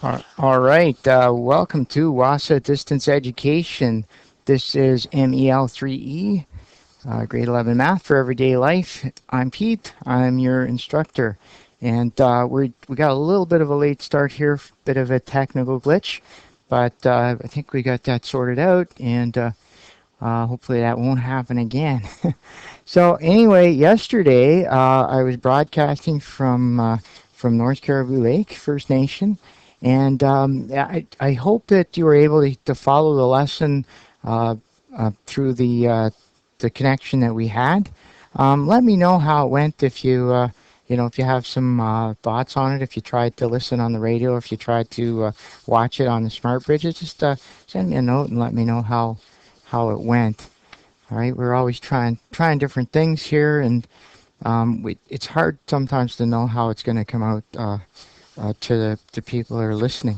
All right. Welcome to WASA Distance Education. This is MEL3E, grade 11 math for everyday life. I'm Pete. I'm your instructor. And we got a little bit of a late start here, bit of a technical glitch, but I think we got that sorted out, and hopefully that won't happen again. So anyway, yesterday I was broadcasting from North Caribou Lake First Nation, and I hope that you were able to follow the lesson uh, through the connection that we had. Let me know how it went if if you have some thoughts on it. If you tried to listen on the radio, if you tried to watch it on the smart bridges, just send me a note and let me know how it went. All right, we're always trying different things here, and it's hard sometimes to know how it's going to come out to the people that are listening.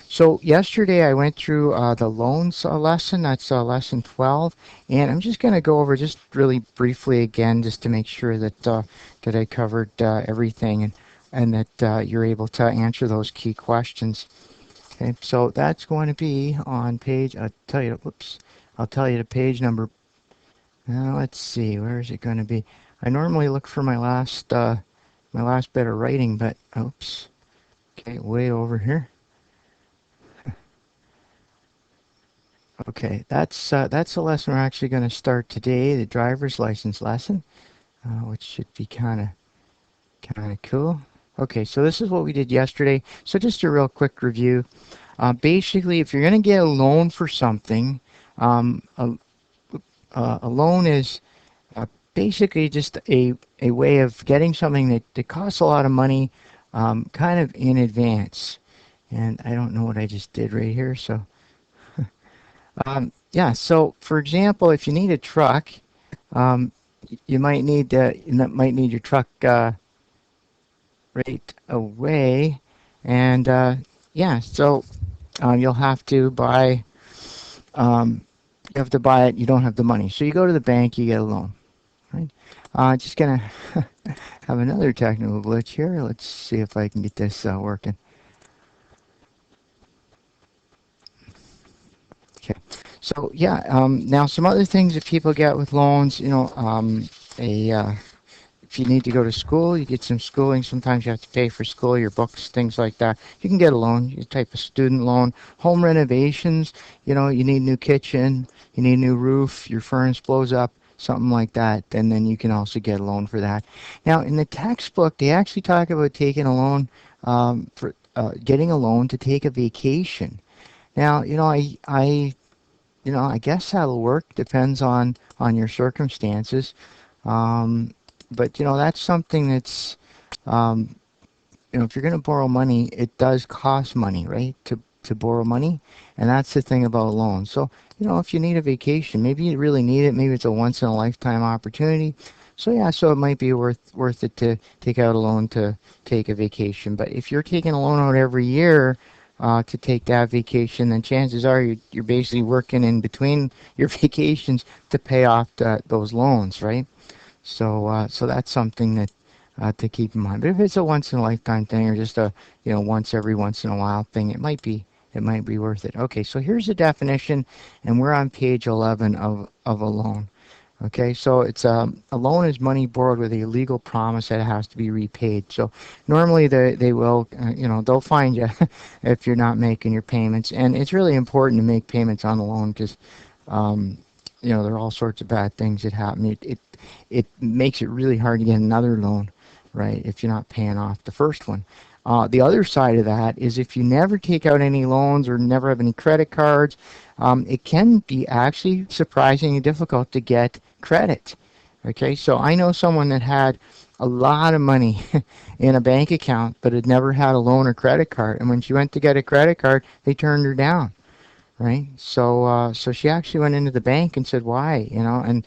So yesterday I went through the loans lesson. That's lesson 12, and I'm just going to go over just really briefly again, just to make sure that I covered everything and that you're able to answer those key questions. Okay, so that's going to be on page. I'll tell you the page number. Now let's see, where is it going to be? I normally look for my last bit of writing, but oops. Okay, way over here. Okay, that's the lesson we're actually going to start today, the driver's license lesson, which should be kind of cool. Okay, so this is what we did yesterday. So just a real quick review. Basically, if you're going to get a loan for something, um, a, a loan is basically just a way of getting something that costs a lot of money kind of in advance. And I don't know what I just did right here. So, yeah, so for example, if you need a truck, um, you might need your truck right away. And yeah, so you'll have to buy, um, you have to buy it, you don't have the money. So you go to the bank, you get a loan. Right? Just gonna have another technical glitch here. Let's see if I can get this working. Okay. So yeah, now some other things that people get with loans, a if you need to go to school, you get some schooling. Sometimes you have to pay for school, your books, things like that. You can get a loan, you type of student loan. Home renovations, you need a new kitchen, you need a new roof, your furnace blows up, something like that, and then you can also get a loan for that. Now, in the textbook, they actually talk about taking a loan for getting a loan to take a vacation. Now, I guess that'll work. Depends on your circumstances. Um, but that's something that's um, if you're going to borrow money, it does cost money, right? To borrow money, and that's the thing about loans. So if you need a vacation, maybe you really need it. Maybe it's a once in a lifetime opportunity. So yeah, so it might be worth it to take out a loan to take a vacation. But if you're taking a loan out every year to take that vacation, then chances are you're basically working in between your vacations to pay off those loans, right? So that's something that to keep in mind. But if it's a once in a lifetime thing or just a once in a while thing, it might be worth it. Okay, so here's the definition, and we're on page 11 of a loan. Okay, so it's a loan is money borrowed with a legal promise that it has to be repaid. So normally they will, they'll find you if you're not making your payments, and it's really important to make payments on the loan because, there are all sorts of bad things that happen. It makes it really hard to get another loan, right? If you're not paying off the first one. The other side of that is if you never take out any loans or never have any credit cards, it can be actually surprisingly difficult to get credit. Okay, so I know someone that had a lot of money in a bank account but had never had a loan or credit card, and when she went to get a credit card, they turned her down. Right, so she actually went into the bank and said why, and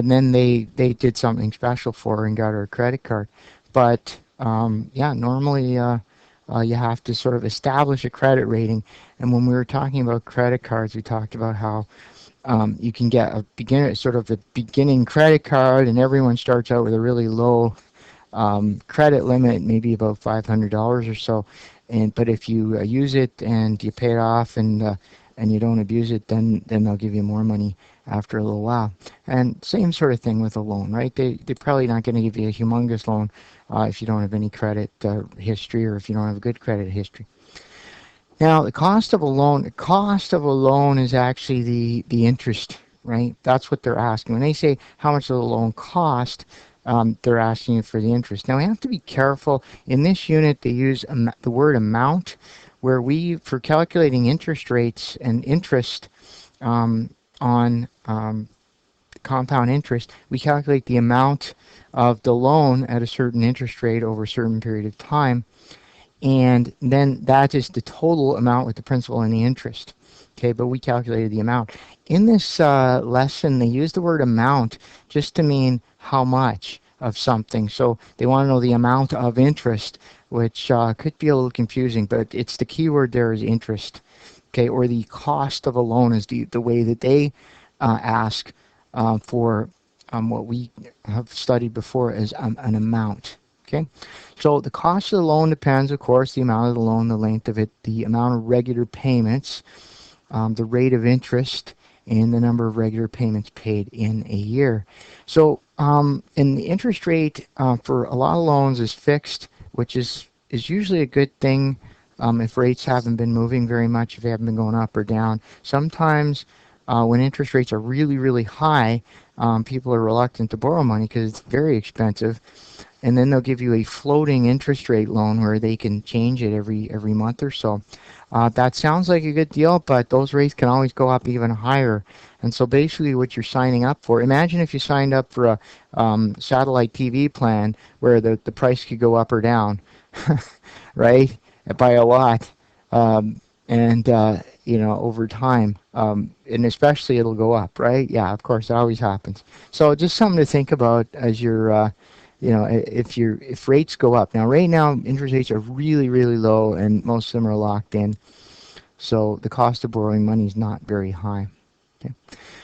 then they did something special for her and got her a credit card. But yeah, normally you have to sort of establish a credit rating. And when we were talking about credit cards, we talked about how you can get a beginner, sort of a beginning credit card, and everyone starts out with a really low credit limit, maybe about $500 or so. but if you use it and you pay it off and you don't abuse it, then they'll give you more money after a little while. And same sort of thing with a loan, right? They're probably not going to give you a humongous loan if you don't have any credit history, or if you don't have a good credit history. Now, the cost of a loan is actually the interest, right? That's what they're asking. When they say how much does a loan cost, they're asking you for the interest. Now, we have to be careful. In this unit, they use the word amount, where for calculating interest rates and interest on compound interest, we calculate the amount of the loan at a certain interest rate over a certain period of time, and then that is the total amount with the principal and the interest. Okay, but we calculated the amount. In this lesson, they use the word amount just to mean how much of something. So they want to know the amount of interest, which could be a little confusing, but it's the key word there is interest. Okay, or the cost of a loan is the way that they ask for what we have studied before as an amount. Okay, so the cost of the loan depends, of course, the amount of the loan, the length of it, the amount of regular payments, the rate of interest, and the number of regular payments paid in a year. So, and the interest rate for a lot of loans is fixed, which is usually a good thing if rates haven't been moving very much, if they haven't been going up or down. Sometimes when interest rates are really, really high, people are reluctant to borrow money because it's very expensive. And then they'll give you a floating interest rate loan where they can change it every month or so. That sounds like a good deal, but those rates can always go up even higher. And so basically what you're signing up for, imagine if you signed up for a satellite TV plan where the price could go up or down, right, by a lot. And over time, and especially it'll go up, right? Yeah, of course, it always happens. So just something to think about as you're if rates go up. Now, right now, interest rates are really, really low, and most of them are locked in. So the cost of borrowing money is not very high. Okay.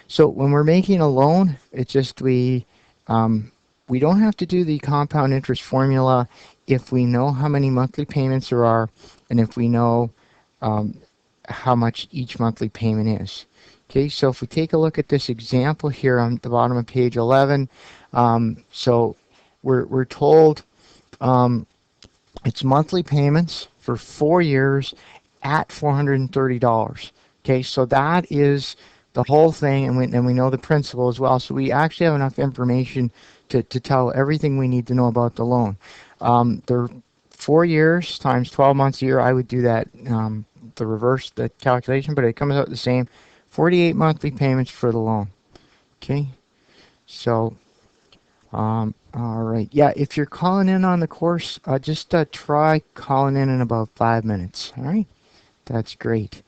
So when we're making a loan, it's just we don't have to do the compound interest formula if we know how many monthly payments there are, and if we know how much each monthly payment is. Okay, so if we take a look at this example here on the bottom of page 11, so we're told it's monthly payments for 4 years at $430. Okay, so that is the whole thing, and we know the principal as well. So we actually have enough information to tell everything we need to know about the loan. They're 4 years times 12 months a year. I would do that the reverse the calculation, but it comes out the same. 48 monthly payments for the loan. Okay, so all right. Yeah, if you're calling in on the course, just try calling in about 5 minutes. All right, that's great.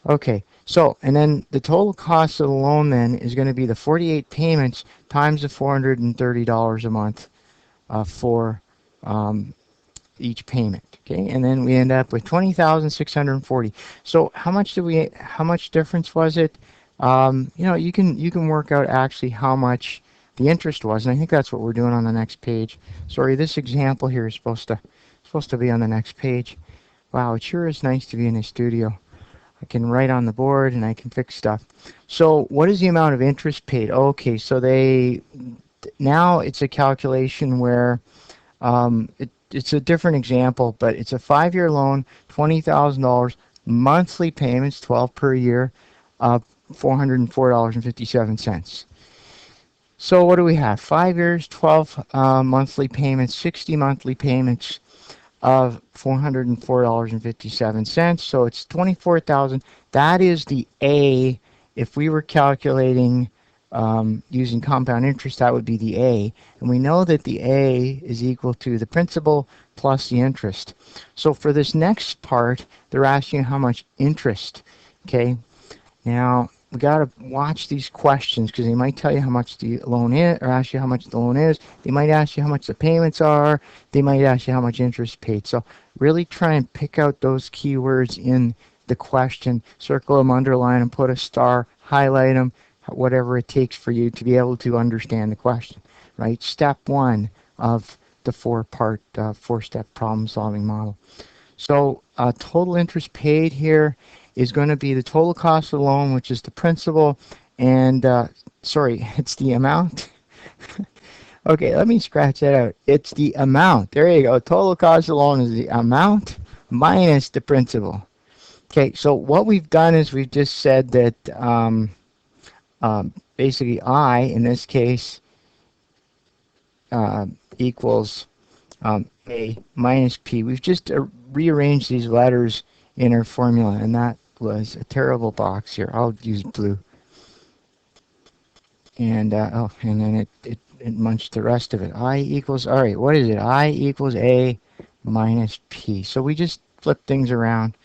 Okay, so and then the total cost of the loan then is going to be the 48 payments times the $430 a month for each payment. Okay, and then we end up with 20,640. So how much difference was it? You can work out actually how much the interest was, and I think that's what we're doing on the next page. Sorry, this example here is supposed to be on the next page. Wow, it sure is nice to be in a studio. I can write on the board and I can fix stuff. So what is the amount of interest paid? Okay, so now it's a calculation where it's a different example, but it's a 5-year loan, $20,000, monthly payments, 12 per year, $404.57. So what do we have? 5 years, 12 monthly payments, 60 monthly payments of $404.57. So it's 24,000. That is the A. If we were calculating using compound interest, that would be the A. And we know that the A is equal to the principal plus the interest. So for this next part, they're asking how much interest. Okay. Now, we got to watch these questions because they might tell you how much the loan is, or ask you how much the loan is. They might ask you how much the payments are. They might ask you how much interest paid. So really try and pick out those keywords in the question, circle them, underline them, put a star, highlight them, whatever it takes for you to be able to understand the question, right? Step 1 of the 4-step problem-solving model. So total interest paid here is going to be the total cost of the loan, which is the principal, and sorry, it's the amount. Okay, let me scratch that out. It's the amount. There you go. Total cost of the loan is the amount minus the principal. Okay, so what we've done is we've just said that basically I, in this case, equals A minus P. We've just rearranged these letters in our formula, and that was a terrible box here. I'll use blue. And and then it munched the rest of it. I equals, all right, what is it? I equals A minus P. So we just flip things around.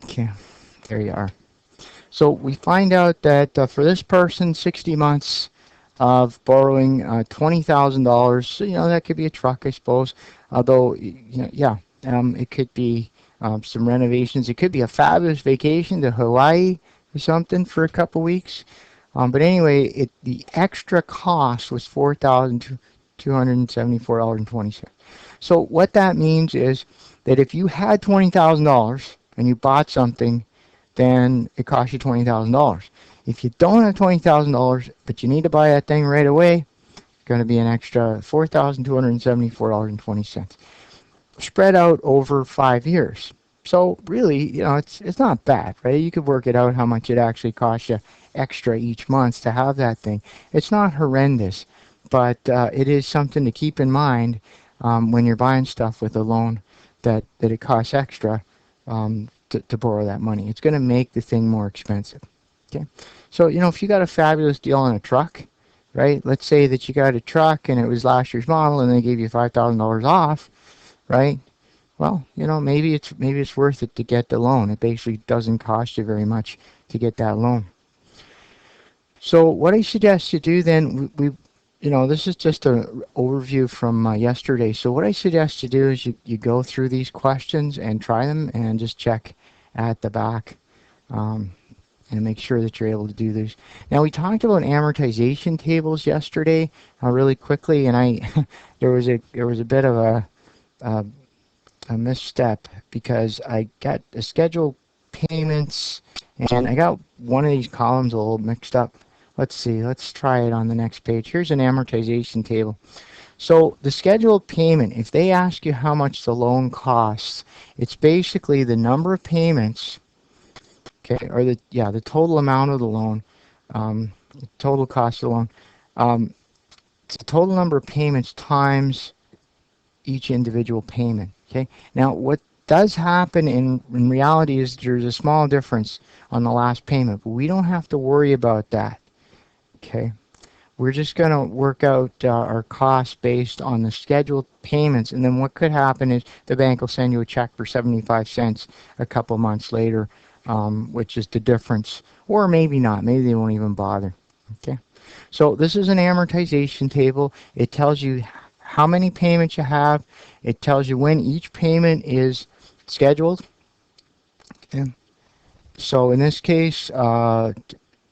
Okay, there you are. So we find out that for this person, 60 months of borrowing $20,000. So, that could be a truck, I suppose. Although, yeah, it could be some renovations. It could be a fabulous vacation to Hawaii or something for a couple weeks. But anyway, the extra cost was $4,274.20. So what that means is that if you had $20,000 and you bought something, then it costs you $20,000. If you don't have $20,000, but you need to buy that thing right away, it's going to be an extra $4,274.20 spread out over 5 years. So really, it's not bad, right? You could work it out how much it actually costs you extra each month to have that thing. It's not horrendous, but it is something to keep in mind when you're buying stuff with a loan that it costs extra to borrow that money. It's going to make the thing more expensive. Okay, so if you got a fabulous deal on a truck, right? Let's say that you got a truck and it was last year's model and they gave you $5,000 off, right? Well, maybe it's worth it to get the loan. It basically doesn't cost you very much to get that loan. So what I suggest you do then, this is just an overview from yesterday. So what I suggest you do is you go through these questions and try them and just check at the back and make sure that you're able to do this. Now we talked about amortization tables yesterday really quickly, and there was a bit of a misstep because I got the scheduled payments and I got one of these columns a little mixed up. Let's see, let's try it on the next page. Here's an amortization table. So the scheduled payment, if they ask you how much the loan costs, it's basically the number of payments, okay, or the total amount of the loan, the total cost of the loan. It's the total number of payments times each individual payment. Okay. Now, what does happen in reality is there's a small difference on the last payment, but we don't have to worry about that. Okay. We're just going to work out our costs based on the scheduled payments, and then what could happen is the bank will send you a check for 75 cents a couple months later, which is the difference, or maybe not. Maybe they won't even bother. Okay. So this is an amortization table. It tells you how many payments you have. It tells you when each payment is scheduled. Okay. So in this case,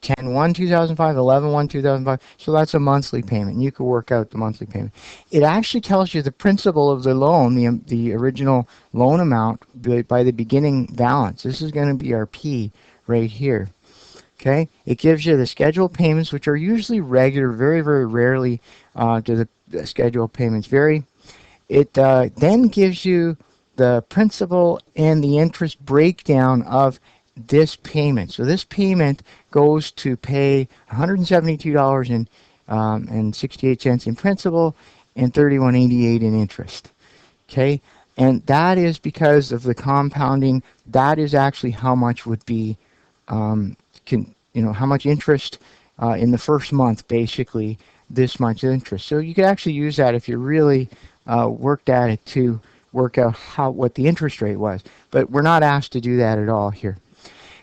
10/1/2005, 11/1/2005. So that's a monthly payment. You could work out the monthly payment. It actually tells you the principal of the loan, the original loan amount by the beginning balance. This is going to be our P right here. Okay. It gives you the scheduled payments, which are usually regular. Very, very rarely do the scheduled payments vary. It then gives you the principal and the interest breakdown of this payment. So this payment goes to pay $172.68 in principal and $31.88 in interest. Okay, and that is because of the compounding. That is actually how much would be, how much interest in the first month, basically this much interest. So you could actually use that if you really worked at it to work out what the interest rate was. But we're not asked to do that at all here.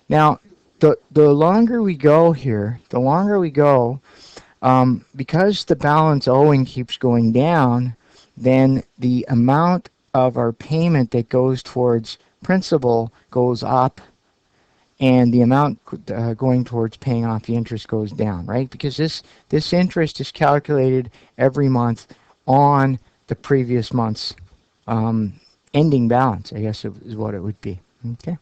Now, the longer we go here, because the balance owing keeps going down, then the amount of our payment that goes towards principal goes up, and the amount going towards paying off the interest goes down, right? Because this interest is calculated every month on the previous month's ending balance, I guess is what it would be. Okay.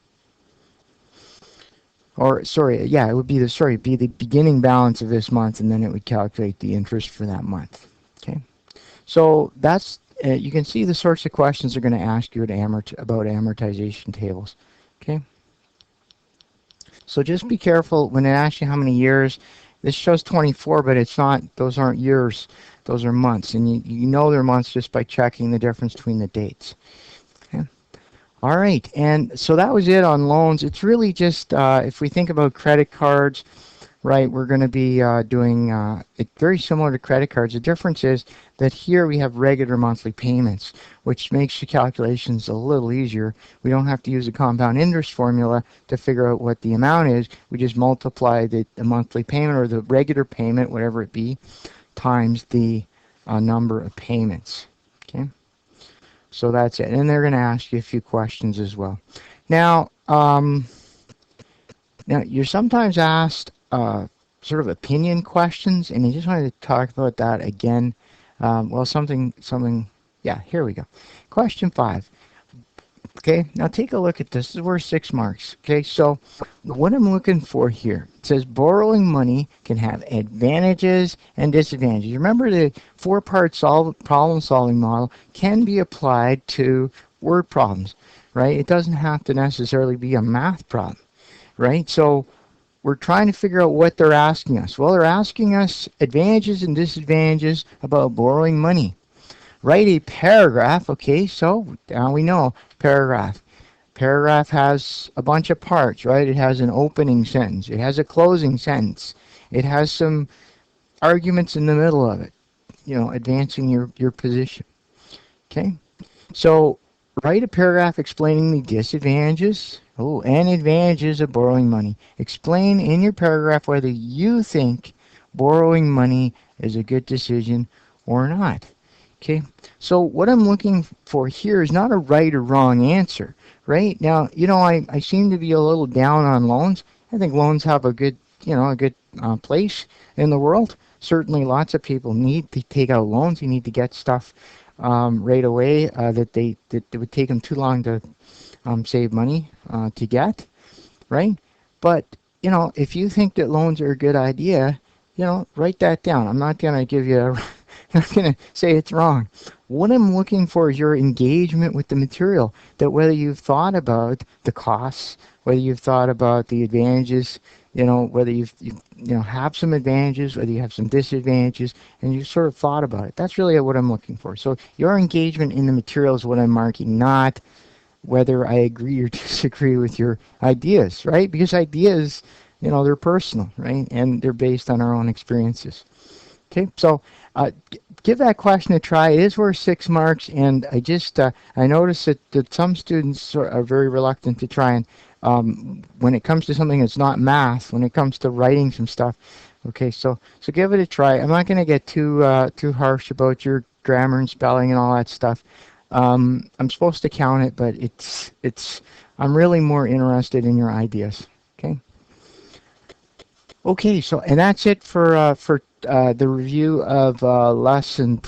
Or sorry, yeah, it would be be the beginning balance of this month, and then it would calculate the interest for that month. Okay. So that's you can see the sorts of questions they're going to ask you about amortization tables. Okay. So just be careful when it asks you how many years. This shows 24, but it's not. Those aren't years. Those are months, and you know they're months just by checking the difference between the dates. Okay. All right, and so that was it on loans. It's really just if we think about credit cards, right, we're going to be doing it very similar to credit cards. The difference is that here we have regular monthly payments, which makes the calculations a little easier. We don't have to use a compound interest formula to figure out what the amount is. We just multiply the monthly payment or the regular payment, whatever it be, times the number of payments. Okay, so that's it. And they're going to ask you a few questions as well. Now, now, you're sometimes asked sort of opinion questions, and I just wanted to talk about that again. Well, yeah, here we go. Question 5. Okay, now take a look at this. This is worth 6 marks. Okay, so what I'm looking for here, it says borrowing money can have advantages and disadvantages. Remember the 4-part problem-solving model can be applied to word problems, right? It doesn't have to necessarily be a math problem. Right? So we're trying to figure out what they're asking us. Well, they're asking us advantages and disadvantages about borrowing money. Write a paragraph. Okay, so now we know paragraph. Paragraph has a bunch of parts, right? It has an opening sentence. It has a closing sentence. It has some arguments in the middle of it, advancing your position. Okay? So write a paragraph explaining the disadvantages and advantages of borrowing money. Explain in your paragraph whether you think borrowing money is a good decision or not. Okay, so what I'm looking for here is not a right or wrong answer. Right now, I seem to be a little down on loans. I think loans have a good, place in the world. Certainly, lots of people need to take out loans. You need to get stuff right away that it would take them too long to save money to get, right? But if you think that loans are a good idea, write that down. I'm not going to give you I'm not going to say it's wrong. What I'm looking for is your engagement with the material, that whether you've thought about the costs, whether you've thought about the advantages, whether you have some advantages, whether you have some disadvantages, and you've sort of thought about it. That's really what I'm looking for. So your engagement in the material is what I'm marking, not whether I agree or disagree with your ideas, right? Because ideas, they're personal, right? And they're based on our own experiences. Okay, so give that question a try. It is worth 6 marks, and I noticed that some students are very reluctant to try and when it comes to something that's not math, when it comes to writing some stuff. Okay, so give it a try. I'm not going to get too harsh about your grammar and spelling and all that stuff. I'm supposed to count it, but I'm really more interested in your ideas. Okay. Okay, so and that's it for the review of lesson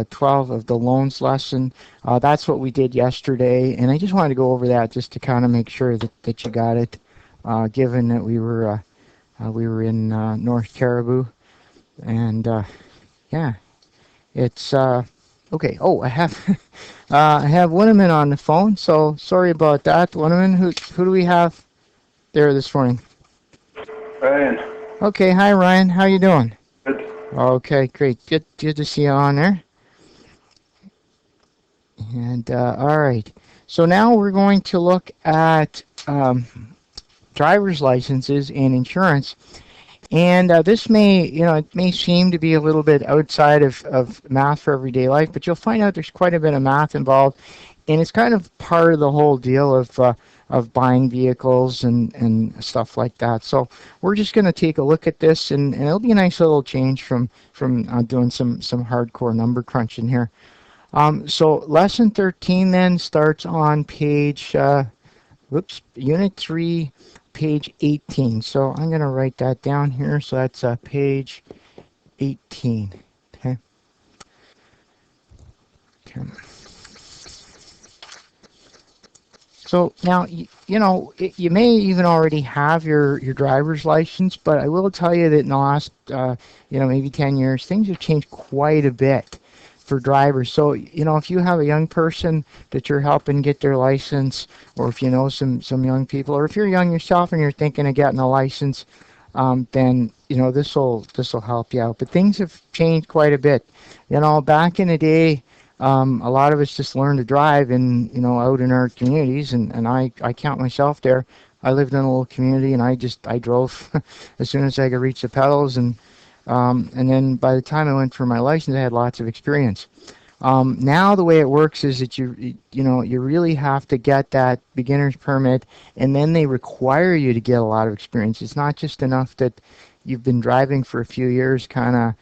12 of the loans lesson. That's what we did yesterday, and I just wanted to go over that just to kind of make sure that you got it, given that we were in North Caribou, and yeah, it's okay. Oh, I have I have Winneman on the phone, so sorry about that. Winneman, who do we have there this morning? Ryan. Okay, hi Ryan, how you doing? Good. Okay, great. Good to see you on there. And all right. So now we're going to look at driver's licenses and insurance. And this it may seem to be a little bit outside of math for everyday life, but you'll find out there's quite a bit of math involved, and it's kind of part of the whole deal of buying vehicles and stuff like that. So we're just going to take a look at this, and it'll be a nice little change from doing some hardcore number crunching here. So lesson 13 then starts on page, unit 3, page 18. So I'm going to write that down here. So that's page 18. Okay. So now, you may even already have your driver's license, but I will tell you that in the last, maybe 10 years, things have changed quite a bit for drivers. So, if you have a young person that you're helping get their license, or if you know some young people, or if you're young yourself and you're thinking of getting a license, then, this will help you out. But things have changed quite a bit. Back in the day, a lot of us just learned to drive out in our communities, and I count myself there. I lived in a little community, and I drove as soon as I could reach the pedals, and then by the time I went for my license, I had lots of experience. Now the way it works is that you really have to get that beginner's permit, and then they require you to get a lot of experience. It's not just enough that you've been driving for a few years, kind of,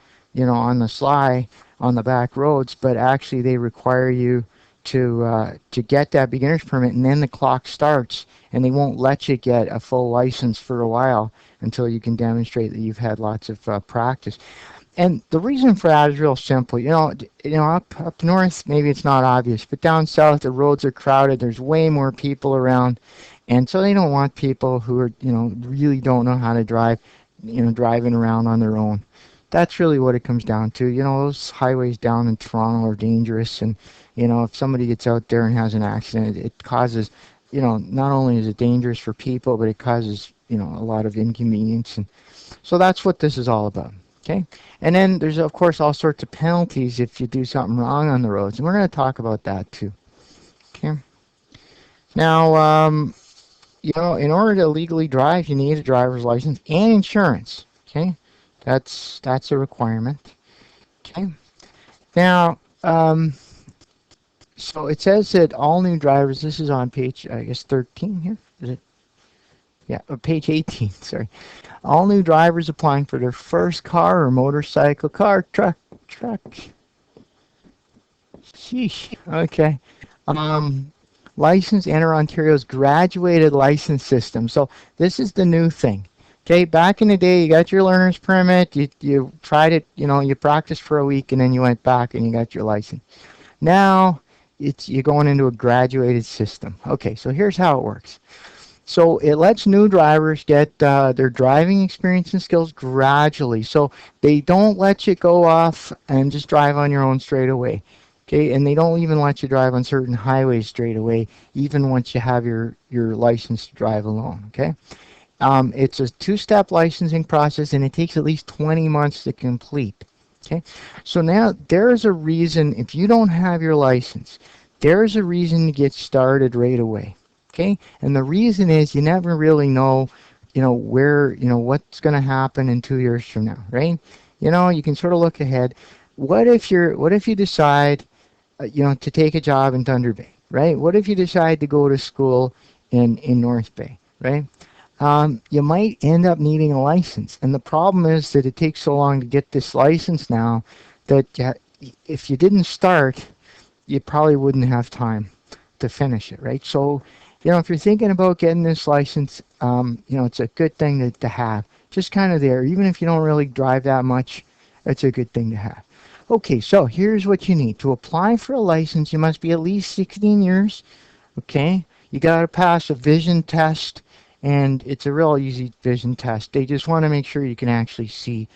on the sly on the back roads, but actually they require you to get that beginner's permit, and then the clock starts, and they won't let you get a full license for a while until you can demonstrate that you've had lots of practice. And the reason for that is real simple. Up north, maybe it's not obvious, but down south, the roads are crowded. There's way more people around, and so they don't want people who are, really don't know how to drive, driving around on their own. That's really what it comes down to. Those highways down in Toronto are dangerous, and if somebody gets out there and has an accident, it causes, not only is it dangerous for people, but it causes, a lot of inconvenience, and so that's what this is all about. Okay, and then there's of course all sorts of penalties if you do something wrong on the roads, and we're going to talk about that too. Okay, now in order to legally drive, you need a driver's license and insurance. Okay, that's a requirement. Okay, now so it says that all new drivers. This is on page, I guess, 13 here. Is it? Yeah, page 18. Sorry. All new drivers applying for their first car or motorcycle, truck. Sheesh. Okay. Um, License enter Ontario's graduated license system. So this is the new thing. Okay, back in the day, you got your learner's permit, you tried it, you practiced for a week, and then you went back and you got your license. Now, you're going into a graduated system. Okay, so here's how it works. So it lets new drivers get their driving experience and skills gradually. So they don't let you go off and just drive on your own straight away. Okay, and they don't even let you drive on certain highways straight away, even once you have your license to drive alone. Okay, it's a two-step licensing process, and it takes at least 20 months to complete. Okay, so now there's a reason, if you don't have your license, there's a reason to get started right away. Okay, and the reason is you never really know, where, what's going to happen in 2 years from now, right? You can sort of look ahead. What if you decide, to take a job in Thunder Bay, right? What if you decide to go to school in North Bay, right? You might end up needing a license, and the problem is that it takes so long to get this license now that if you didn't start, you probably wouldn't have time to finish it, right? So, if you're thinking about getting this license, it's a good thing to have. Just kind of there, even if you don't really drive that much, it's a good thing to have. Okay, so here's what you need. To apply for a license, you must be at least 16 years, okay? You got to pass a vision test, and it's a real easy vision test. They just want to make sure you can actually see,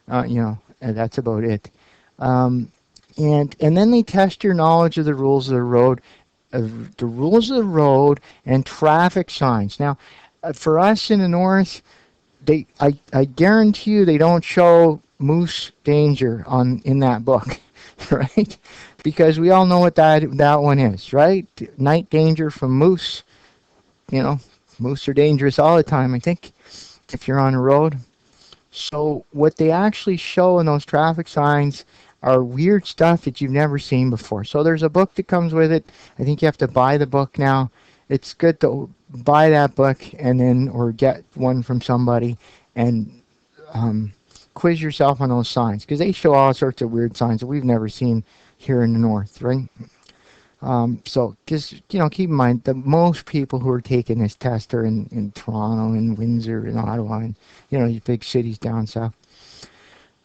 and that's about it. And then they test your knowledge of the rules of the road, and traffic signs. Now, for us in the north, I guarantee you they don't show moose danger in that book, right? Because we all know what that one is, right? Night danger from moose. Moose are dangerous all the time, I think, if you're on a road. So what they actually show in those traffic signs are weird stuff that you've never seen before. So there's a book that comes with it. I think you have to buy the book now. It's good to buy that book or get one from somebody and quiz yourself on those signs, because they show all sorts of weird signs that we've never seen here in the north, right? So just, keep in mind that most people who are taking this test are in Toronto and Windsor and Ottawa and, these big cities down south.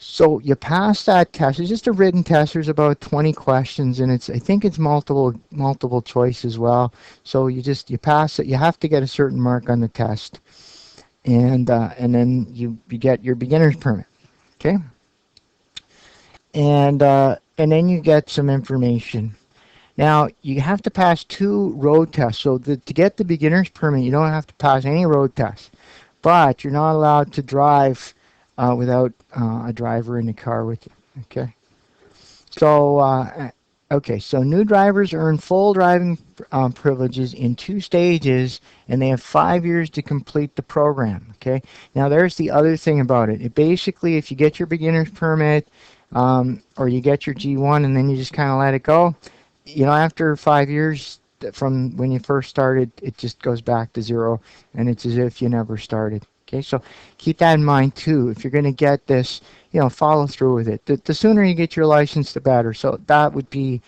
So you pass that test. It's just a written test. There's about 20 questions, and I think it's multiple choice as well. So you pass it. You have to get a certain mark on the test, and then you get your beginner's permit. Okay, and then you get some information. Now you have to pass two road tests. So to get the beginner's permit, you don't have to pass any road tests, but you're not allowed to drive without a driver in the car with you. Okay. So new drivers earn full driving privileges in two stages, and they have 5 years to complete the program. Okay. Now, there's the other thing about it. It basically, if you get your beginner's permit or you get your G1 and then you just kind of let it go, after 5 years from when you first started, it just goes back to zero, and it's as if you never started. Okay, so keep that in mind too. If you're going to get this, follow through with it. The sooner you get your license, the better. So that would be,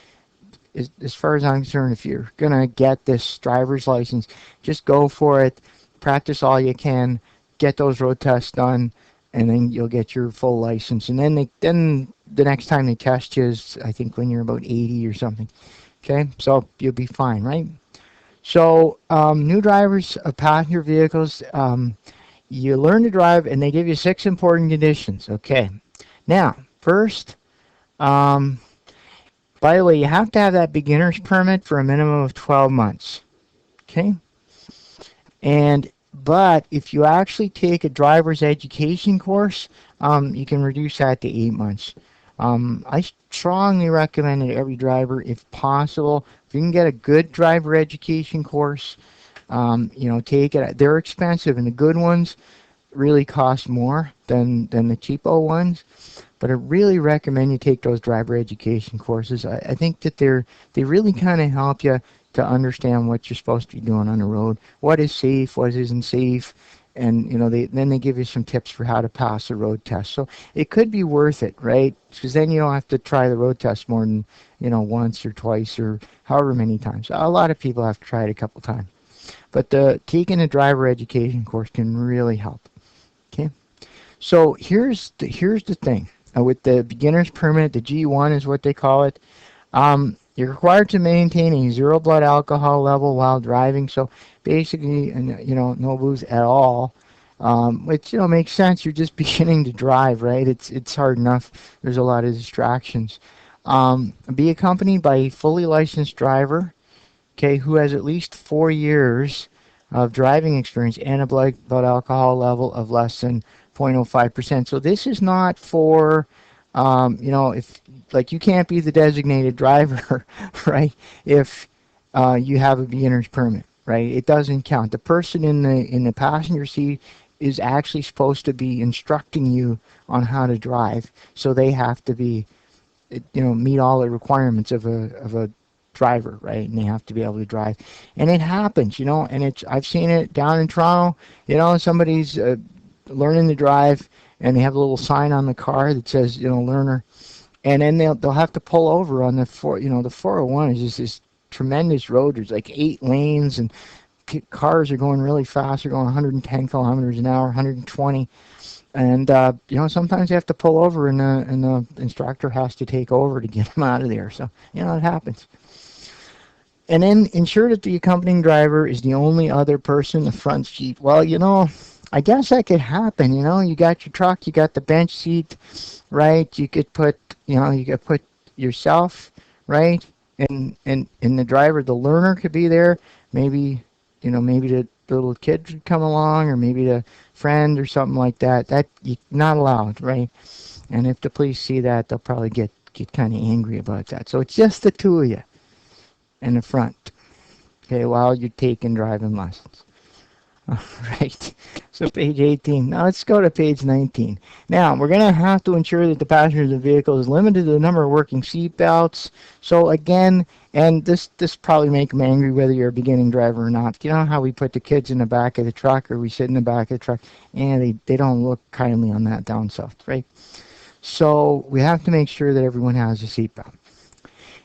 as far as I'm concerned, if you're going to get this driver's license, just go for it. Practice all you can. Get those road tests done, and then you'll get your full license. And then the next time they test you is, I think, when you're about 80 or something. Okay, so you'll be fine, right? So new drivers of passenger vehicles, you learn to drive, and they give you 6 important conditions. Okay, now first, um, by the way, you have to have that beginner's permit for a minimum of 12 months. Okay, but if you actually take a driver's education course, you can reduce that to 8 months. I strongly recommend that every driver, if possible, if you can get a good driver education course, take it. They're expensive, and the good ones really cost more than the cheapo ones. But I really recommend you take those driver education courses. I think that they really kind of help you to understand what you're supposed to be doing on the road, what is safe, what isn't safe, and they give you some tips for how to pass the road test. So it could be worth it, right? Because then you don't have to try the road test more than once or twice or however many times. A lot of people have to try it a couple times, but taking a driver education course can really help. Okay, so here's the thing. With the beginner's permit, the G1 is what they call it. You're required to maintain a zero blood alcohol level while driving. So basically, no booze at all. Which makes sense. You're just beginning to drive, right? It's hard enough. There's a lot of distractions. Be accompanied by a fully licensed driver, okay, who has at least 4 years of driving experience and a blood alcohol level of less than 0.05%. So this is not for, if like you can't be the designated driver, right? If you have a beginner's permit, right? It doesn't count. The person in the passenger seat is actually supposed to be instructing you on how to drive, so they have to be, meet all the requirements of a driver, right? And they have to be able to drive. And it happens, and I've seen it down in Toronto. Somebody's learning to drive, and they have a little sign on the car that says, learner, and then they'll have to pull over on the the 401 is just this tremendous road. There's like 8 lanes, and cars are going really fast. They're going 110 kilometers an hour, 120. And sometimes you have to pull over, and the instructor has to take over to get them out of there. So it happens. And then ensure that the accompanying driver is the only other person in the front seat. Well, I guess that could happen. You got your truck, you got the bench seat, right? You could put yourself, right, and the driver, the learner could be there. Maybe the little kid could come along, or maybe the friend or something like that. That you're not allowed, right? And if the police see that, they'll probably get kind of angry about that. So it's just the two of you in the front, okay, while you're taking driving lessons. All right. So page 18. Now let's go to page 19. Now we're going to have to ensure that the passenger of the vehicle is limited to the number of working seat belts. So again, and this probably make them angry whether you're a beginning driver or not. You know how we put the kids in the back of the truck, or we sit in the back of the truck, and they don't look kindly on that down south, right? So we have to make sure that everyone has a seatbelt.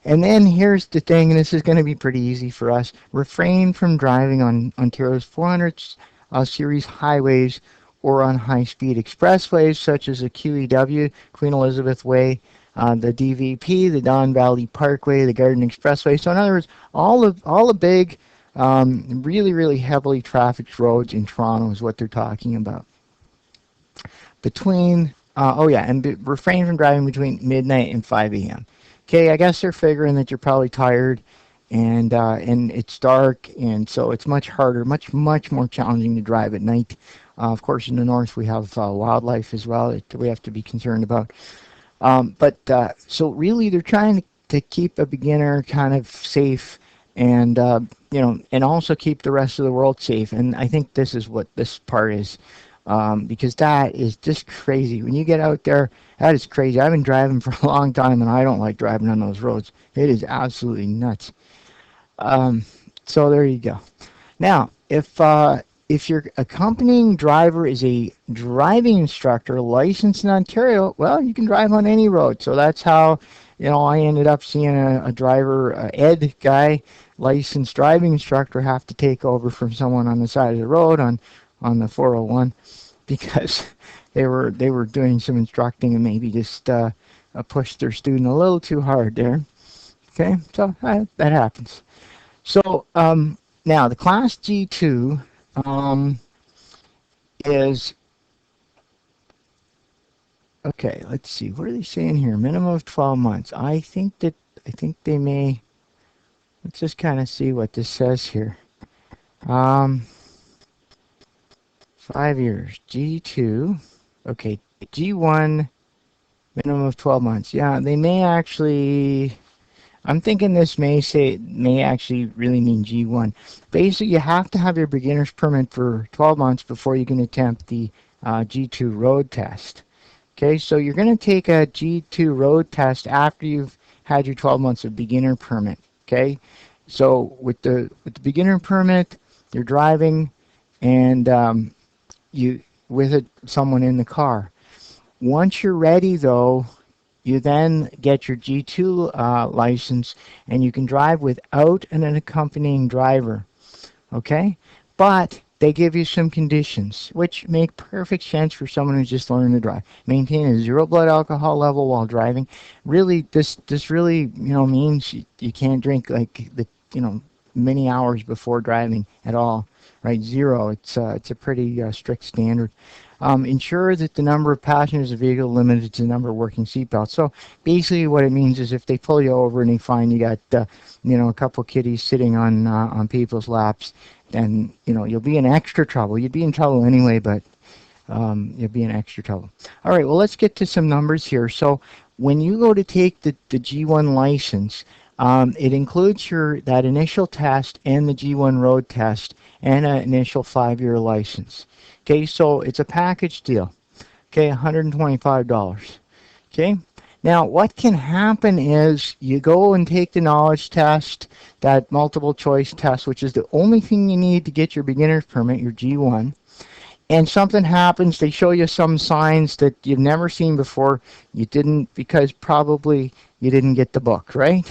And then here's the thing, and this is going to be pretty easy for us. Refrain from driving on Ontario's 400 series highways or on high-speed expressways such as the QEW, Queen Elizabeth Way, the DVP, the Don Valley Parkway, the Garden Expressway. So in other words, all the big, really, really heavily trafficked roads in Toronto is what they're talking about. Refrain from driving between midnight and 5 a.m. Okay, I guess they're figuring that you're probably tired, and it's dark, and so it's much harder, much more challenging to drive at night. Of course, in the north we have wildlife as well that we have to be concerned about. So really, they're trying to keep a beginner kind of safe, and and also keep the rest of the world safe. And I think this is what this part is, because that is just crazy. When you get out there, that is crazy. I've been driving for a long time, and I don't like driving on those roads. It is absolutely nuts. Um, so there you go. Now, if your accompanying driver is a driving instructor licensed in Ontario, well, you can drive on any road. So that's how, I ended up seeing a driver, Ed guy, licensed driving instructor, have to take over from someone on the side of the road on the 401 because they were doing some instructing and maybe just pushed their student a little too hard there. Okay, so that happens. So now the Class G2 um, is okay. Let's see. What are they saying here? Minimum of 12 months. I think they may. Let's just kind of see what this says here. Um, 5 years. G2. Okay. G1 minimum of 12 months. Yeah, they may actually. I'm thinking this may actually really mean G1. Basically, you have to have your beginner's permit for 12 months before you can attempt the G2 road test. Okay, so you're going to take a G2 road test after you've had your 12 months of beginner permit. Okay, so with the beginner permit, you're driving, and you with someone in the car. Once you're ready, though, you then get your G2 license, and you can drive without an accompanying driver. Okay? But they give you some conditions, which make perfect sense for someone who's just learning to drive. Maintain a zero blood alcohol level while driving. Really, this really means you can't drink like many hours before driving at all. Right? Zero. It's a pretty strict standard. Ensure that the number of passengers in the vehicle is limited to the number of working seatbelts. So basically, what it means is if they pull you over and they find you got a couple of kiddies sitting on people's laps, then you'll be in extra trouble. You'd be in trouble anyway, but you'll be in extra trouble. All right, well, let's get to some numbers here. So when you go to take the G1 license, it includes that initial test and the G1 road test and an initial 5-year license. Okay, so it's a package deal. Okay, $125. Okay, now what can happen is you go and take the knowledge test, that multiple choice test, which is the only thing you need to get your beginner's permit, your G1, and something happens. They show you some signs that you've never seen before. You didn't, because probably you didn't get the book, right?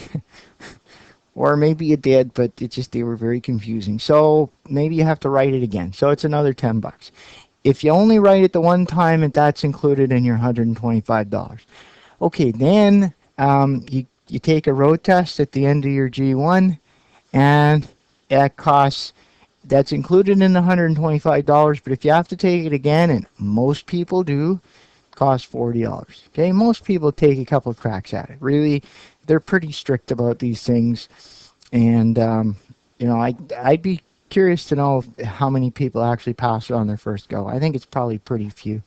Or maybe you did, but they were very confusing. So maybe you have to write it again. So it's another $10. If you only write it the one time, that's included in your $125. Okay, then you take a road test at the end of your G1, and that's included in the $125. But if you have to take it again, and most people do, it costs $40. Okay, most people take a couple of cracks at it. Really, they're pretty strict about these things, and I'd be curious to know how many people actually pass it on their first go. I think it's probably pretty few.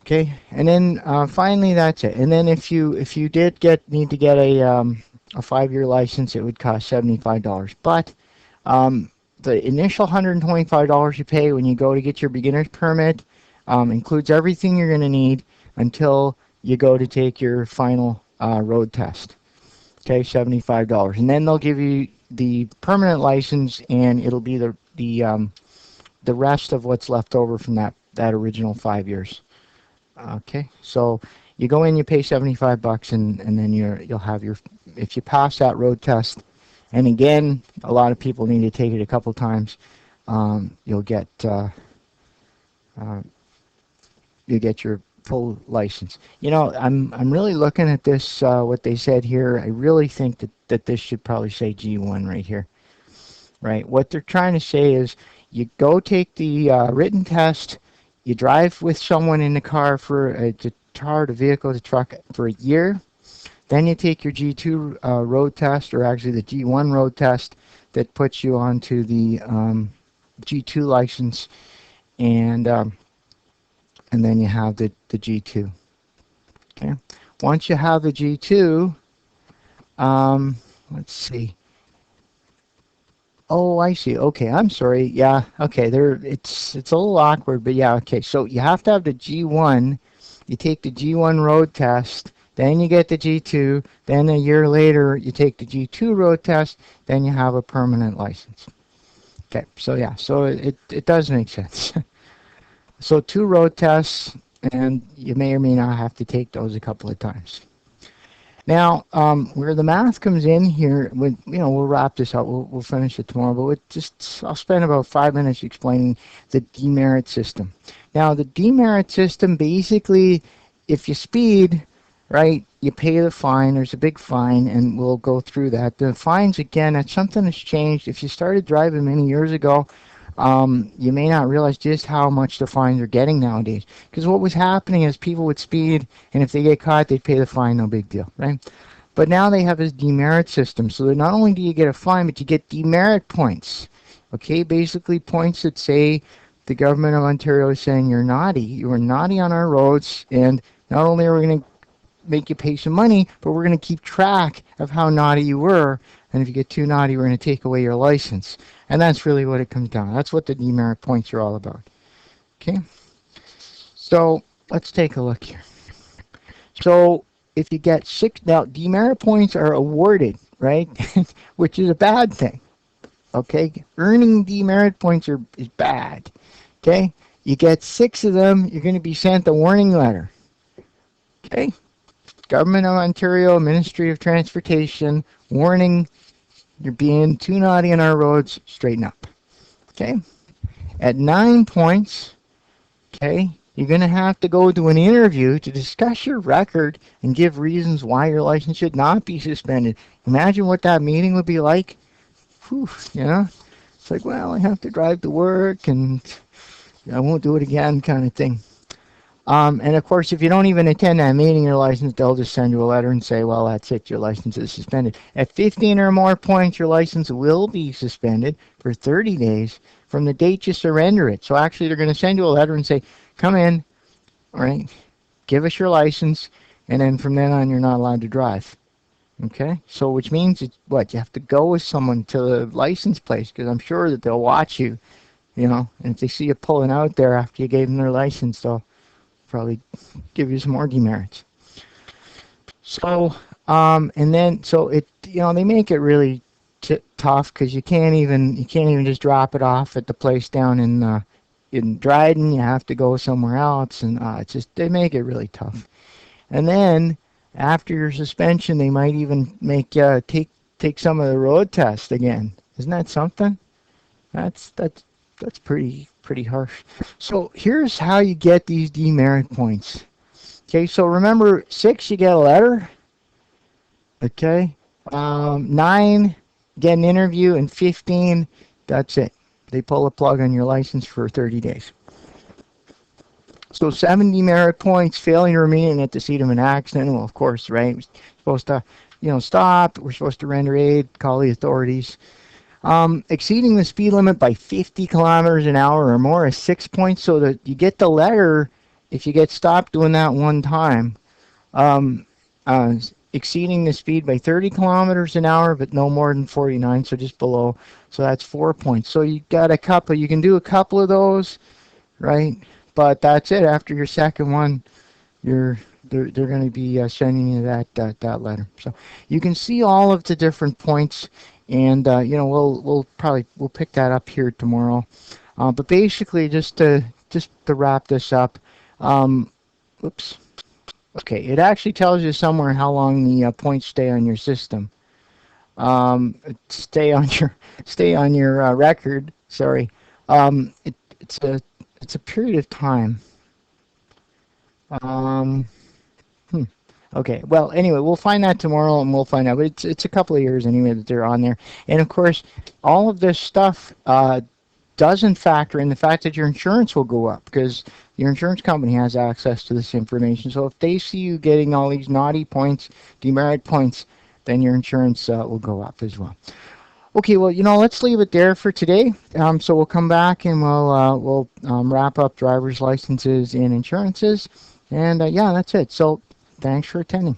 Okay, and then finally, that's it. And then if you did need to get a 5-year license, it would cost $75. But the initial $125 you pay when you go to get your beginner's permit includes everything you're going to need until you go to take your final road test. Okay, $75, and then they'll give you the permanent license, and it'll be the rest of what's left over from that original 5 years. Okay, so you go in, you pay $75, and then you'll have your, if you pass that road test, and again, a lot of people need to take it a couple times, you'll get uh, you get your full license. I'm really looking at this, what they said here. I really think that this should probably say G1 right here, right? What they're trying to say is you go take the written test, you drive with someone in the car for the car, the vehicle, the truck for a year. Then you take your G2 road test, or actually the G1 road test that puts you onto the G2 license, and um, and then you have the G2. Okay. Once you have the G2, um, let's see. Oh, I see. Okay, I'm sorry. Yeah. Okay. There. It's a little awkward, but yeah. Okay. So you have to have the G1. You take the G1 road test, then you get the G2. Then a year later, you take the G2 road test. Then you have a permanent license. Okay. So yeah. So it does make sense. So two road tests, and you may or may not have to take those a couple of times. Now, where the math comes in here, we'll wrap this up. We'll finish it tomorrow, but I'll spend about 5 minutes explaining the demerit system. Now, the demerit system basically, if you speed, right, you pay the fine. There's a big fine, and we'll go through that. The fines, again, that's something that's changed. If you started driving many years ago, you may not realize just how much the fines are getting nowadays. Because what was happening is people would speed, and if they get caught, they'd pay the fine, no big deal, right? But now they have this demerit system, so that not only do you get a fine, but you get demerit points. Okay, basically points that say the government of Ontario is saying you're naughty. You were naughty on our roads, and not only are we going to make you pay some money, but we're going to keep track of how naughty you were. And if you get too naughty, we're going to take away your license. And that's really what it comes down to. That's what the demerit points are all about. Okay? So let's take a look here. So if you get six, now demerit points are awarded, right? Which is a bad thing. Okay? Earning demerit points is bad. Okay? You get 6 of them, you're going to be sent a warning letter. Okay? Government of Ontario, Ministry of Transportation, warning, you're being too naughty on our roads, straighten up. Okay? At 9 points, okay, you're going to have to go to an interview to discuss your record and give reasons why your license should not be suspended. Imagine what that meeting would be like. Whew, it's like, well, I have to drive to work and I won't do it again kind of thing. And of course, if you don't even attend that meeting, your license, they'll just send you a letter and say, well, that's it, your license is suspended. At 15 or more points, your license will be suspended for 30 days from the date you surrender it. So actually, they're going to send you a letter and say, come in, all right, give us your license, and then from then on, you're not allowed to drive. Okay? So which means, you have to go with someone to the license place, because I'm sure that they'll watch you, and if they see you pulling out there after you gave them their license, they'll probably give you some more demerits. So, and then they make it really tough because you can't even just drop it off at the place down in Dryden. You have to go somewhere else, and they make it really tough. And then after your suspension, they might even make you take some of the road tests again. Isn't that something? That's pretty harsh. So here's how you get these demerit points. Okay, so remember 6 you get a letter. Okay, 9 get an interview, and 15 that's it. They pull a plug on your license for 30 days. So 7 demerit points, failing to remain at the scene of an accident. Well, of course, right? We're supposed to, stop. We're supposed to render aid, call the authorities. Exceeding the speed limit by 50 kilometers an hour or more is 6 points, so that you get the letter if you get stopped doing that one time. Um, uh, Exceeding the speed by 30 kilometers an hour, but no more than 49, so just below. So that's 4 points. So you got you can do a couple of those, right? But that's it. After your second one, they're going to be sending you that letter. So you can see all of the different points, and we'll pick that up here tomorrow. But basically, just to wrap this up, oops. Okay, it actually tells you somewhere how long the points stay on your system. Stay on your record. Sorry. It's it's a period of time. Um, hmm. Okay. Well, anyway, we'll find that tomorrow, and we'll find out. But it's a couple of years anyway that they're on there. And of course, all of this stuff doesn't factor in the fact that your insurance will go up because your insurance company has access to this information. So if they see you getting all these naughty points, demerit points, then your insurance will go up as well. Okay, well, let's leave it there for today. So we'll come back and we'll wrap up driver's licenses and insurances. And yeah, that's it. So thanks for attending.